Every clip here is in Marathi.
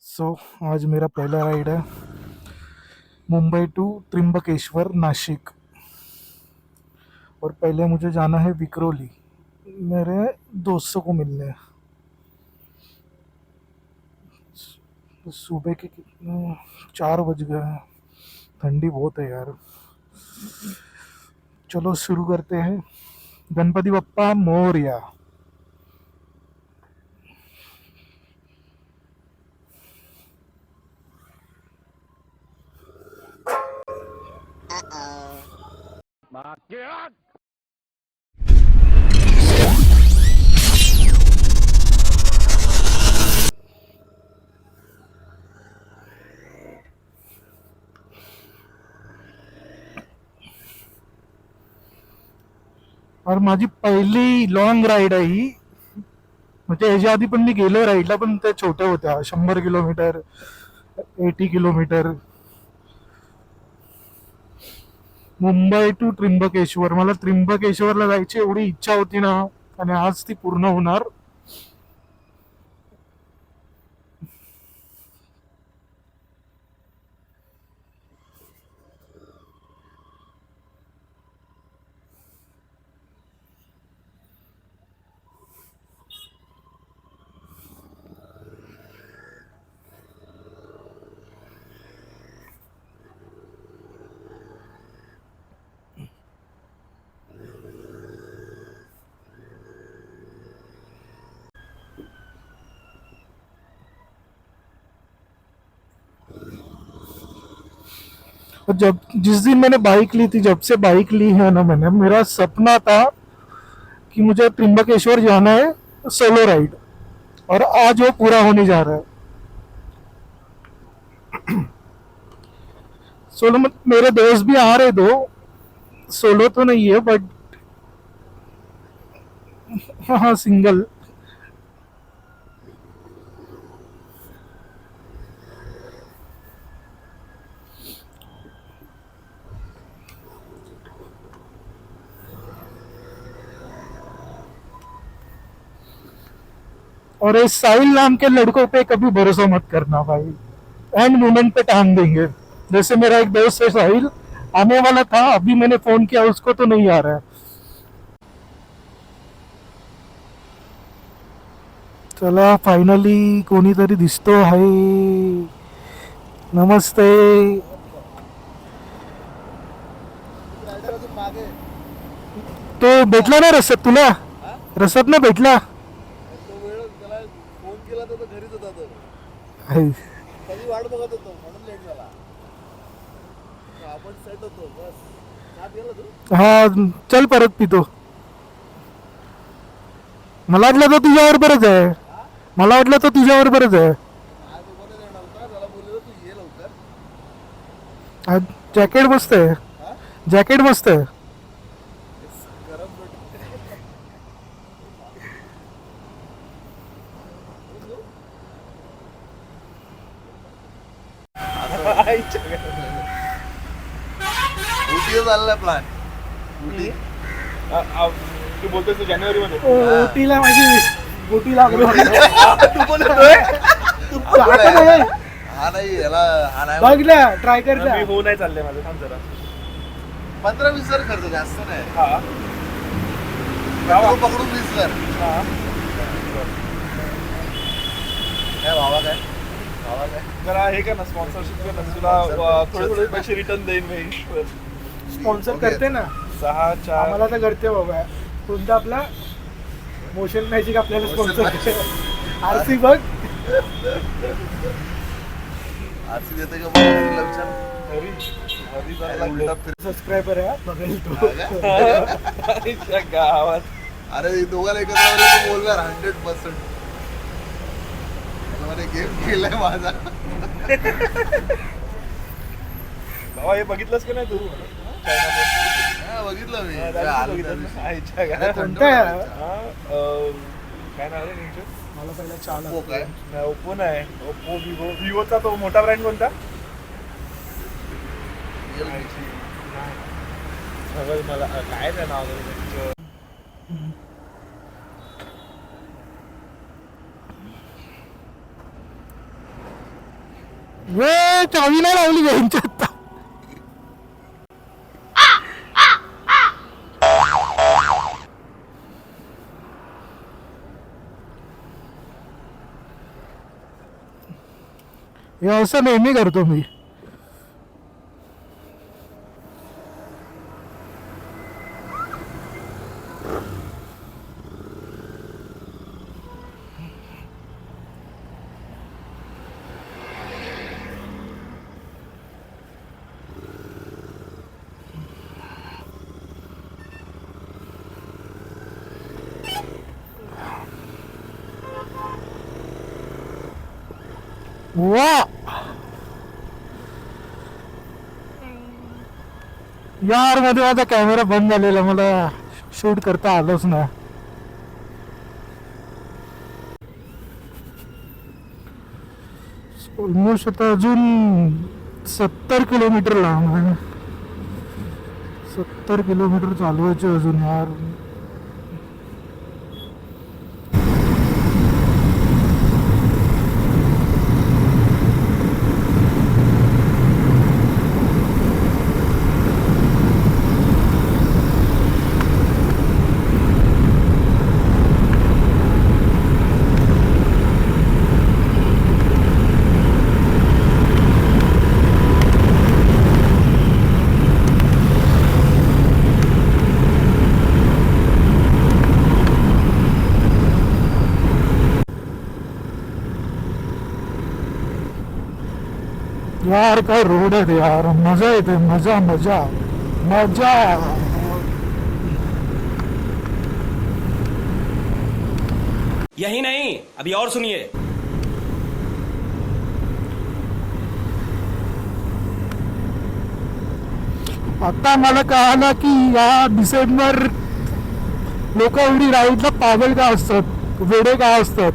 सो आज मेरा पहला राइड है मुंबई टू त्रिम्बकेश्वर नासिक। और पहले मुझे जाना है विक्रोली मेरे दोस्तों को मिलने। सुबह के कितने 4 बज गए हैं। ठंडी बहुत है यार। चलो शुरू करते हैं। गणपति बप्पा मोरया। और माझी पहिली लॉंग राईड आहे ही. म्हणजे याच्या आधी पण मी गेलो राईडला, पण त्या छोट्या होत्या 100 kilometre 80 kilometre. Mumbai to Trimbakeshwar. मला त्र्यंबकेश्वरला जायची एवढी इच्छा होती ना, आणि आज ती पूर्ण होणार. और जब जिस दिन मैंने बाइक ली थी, जब से बाइक ली है ना मैंने, मेरा सपना था कि मुझे त्र्यंबकेश्वर जाना है सोलो राइड, और आज वो पूरा होने जा रहा है. सोलो मेरे दोस्त भी आ रहे दो. सोलो तो नहीं है बट हाँ सिंगल. और इस साहिल नाम के लड़कों पे कभी भरोसा मत करना भाई. एंड मोमेंट पे टांग देंगे. जैसे मेरा एक दोस्त है साहिल, आने वाला था, अभी मैंने फोन किया उसको तो नहीं आ रहा है. चला फायनली कोणीतरी दिसतो आहे. नमस्ते. तो भेटला ना रसद तुला? रसद ना भेटला? तो वेळ त्याला फोन केला तर तो घरीच होता. तो हाय. कधी वाट बघत होतो म्हणून लेट झाला. आपण सेट होतो बस. आत गेला तू? हा चल परत पितो. मला वाटलं तो तुझ्याबरोबरच आहे. मला वाटलं तो तुझ्याबरोबरच आहे. आज कोणी येणार होता त्याला बोललेलं तू ये लवकर. आज जॅकेट मस्त आहे. हा जॅकेट मस्त आहे. गरम भेट. उटी चाललाय प्लॅन. उटी तू बोलतोय तू जानेवारी मध्ये ओटीला माझी गोटी लागली. तू बोलतोय हा नाही याला हा नाही बघल्या ट्राय कर. मी हो नाही चाललंय माझं. थांब जरा. 15-20 खर्च जास्त नाही. हा तो पकडून 20 कर. हा काय भावा काय भावा काय जरा हे कर ना, स्पॉन्सरशिप कर ना. तुला थोडे थोडे पैसे रिटर्न देईन मी. स्पॉन्सर करते ना 6-4 आम्हाला तर करते बाबा. कोणता आपला मोशन मॅजिक आपल्याला स्पॉन्सर करते. आरसी बघ. आरसी देते का बघ तिला विचार. हरी त्याला उलटा फिर. सबस्क्रायबर आहे बघेल तो. हरीच्या गावात. अरे हे दोघांना एकत्र आले तर बोलणार 100%. मला गेम केलाय माझा. बाबा हे बघितलंस का नाही तू? हा, बघितलं मी काय आलं त्या दिवशी. आईच्या गावात. कोणता आहे? हा, काय नाव आहे तुमचं? मला पहिला चाल ओप्पो काय नाही, ओप्पो नाही. ओप्पो विवोचा तो मोठा ब्रँड कोणता? Realme. सगळं मला काय त्या नाव आहे? वे चावी नाही लावली यांच्या आता. हे असं नेहमी करतो मी. वा यार मध्ये माझा कॅमेरा बंद झालेला, मला शूट करता आलंच ना. ऑलमोस्ट आता अजून 70 किलोमीटर लांब आहे. 70 किलोमीटर चालवायचे अजून यार. यार काय रोड आहे यार, मजा येते, मजा मजा मजा. यही नहीं, अभी और सुनिए. आता मला कळालं की या डिसेंबर लोक एवढी राईडला पागल का असतात, वेडे का असतात.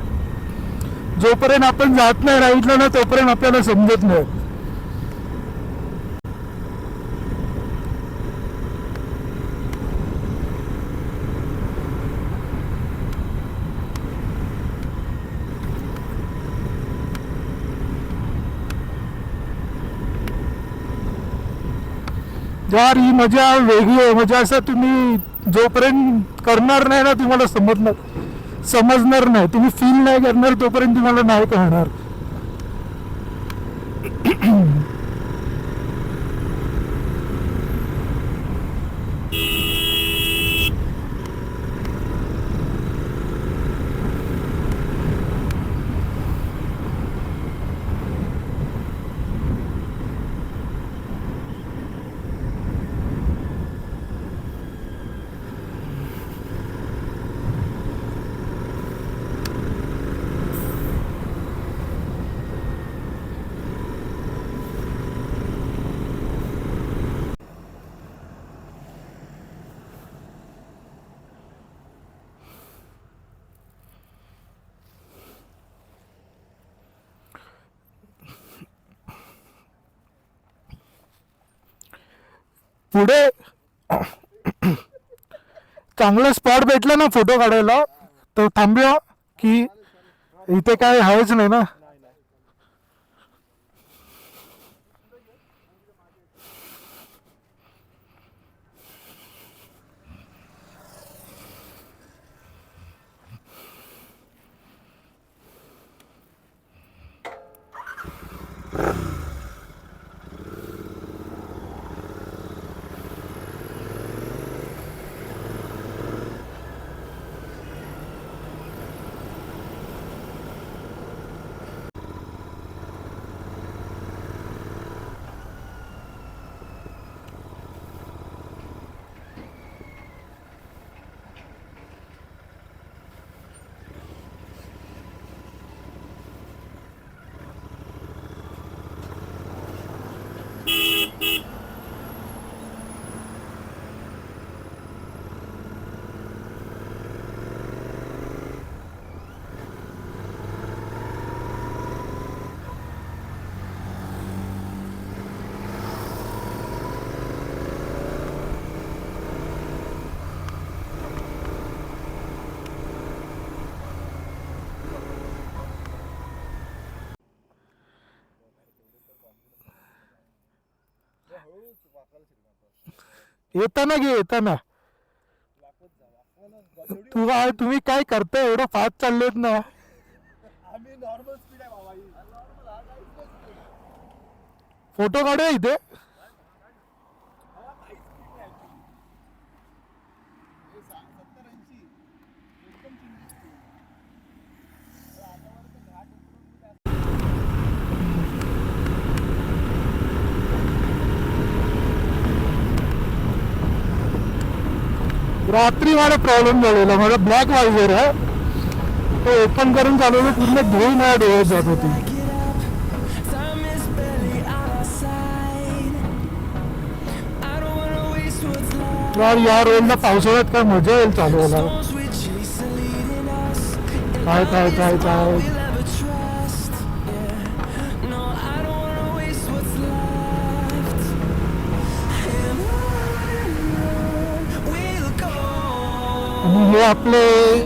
जोपर्यंत आपण जात नाही राईडला ना तोपर्यंत आपल्याला समजत नाही. यार ही मजा वेगळी आहे. म्हणजे असं तुम्ही जोपर्यंत करणार नाही ना तुम्हाला समजणार नाही. तुम्ही फील नाही करणार तोपर्यंत तुम्हाला नाही कळणार. पुढे चांगला स्पॉट भेटला ना फोटो काढायला तर थांबूया की इथे काय आहेच नाही ना. वाकायला शिकणार येताना घे येताना. वाकवत जा वाकवायला तुम्ही काय करताय एवढं फास्ट चाललेत ना. आम्ही नॉर्मल स्पीड आहे बाबा ही नॉर्मल हा काहीच नाही speed. फोटो काढूया इथे. हा काहीच speed नाही actually. हे 70-80 एकदम चिंधी speed. तर आतावर तर घाट उतरून कुठे रात्री मला प्रॉब्लेम झालेला. माझा ब्लॅक वायझर आहे तो ओपन करून चालवलं पूर्ण धुळी माझ्या डोळ्यात जात होती. Time is barely on our side. I don't wanna waste what's left. यार या रोडला पावसाळ्यात काय मजा येईल चालवायला. Storms we chase are leading us. And काय काय काय काय we'll ever trust. Yeah. No, I don't wanna waste what's left. And on we'll go. आणि हे आपले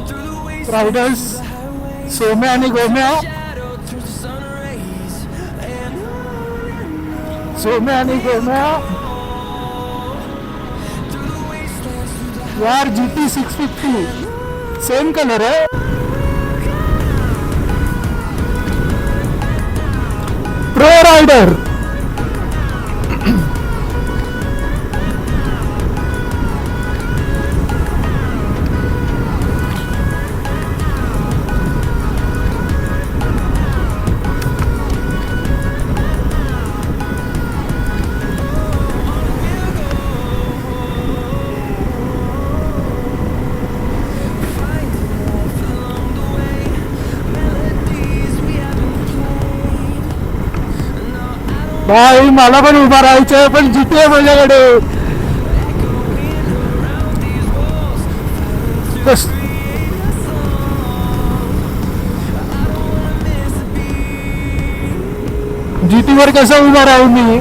Through the wastelands, riders the highways. Somya आणि Gomya. Shadow turns to sun rays. And on Somya आणि Gomya. through the wastelands, through the यार GT 650 सेम कलर आहे. Pro rider. भाई मला पण उभा राहायचंय पण GT आहे माझ्याकडे. कस GT वर कसं उभा राहू मी.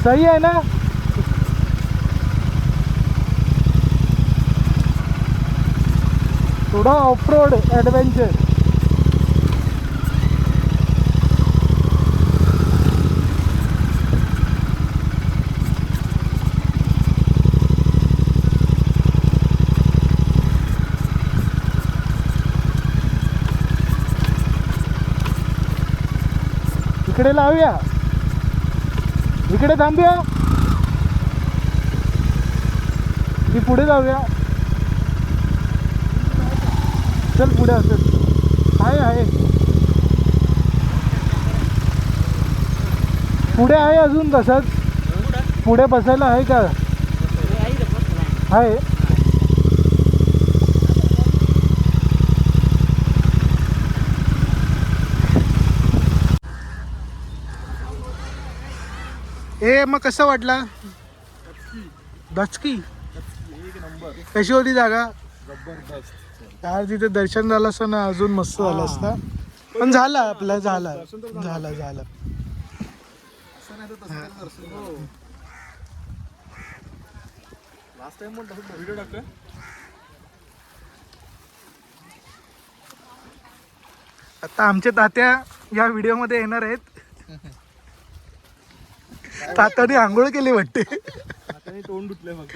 सही है ना. थोडा ऑफ रोड ॲडव्हेंचर. इकडे लावूया, इकडे थांबूया की पुढे जाऊया. चल पुढे असेल, आहे पुढे आहे अजून तसंच. पुढे बसायला आहे का? आहे. ए मग कसं वाटला? दचकी कशी होती जागा? यार तिथे दर्शन झालं असतं ना अजून मस्त झालं असतं. पण झालं आपलं, झालं. लास्ट टाइम पण तसं व्हिडिओ टाकतोय. आता आमचे तात्या या व्हिडिओ मध्ये येणार आहेत. तात्याने आंघोळ केली वाटते. आता तोंड धुतलंय फक्त.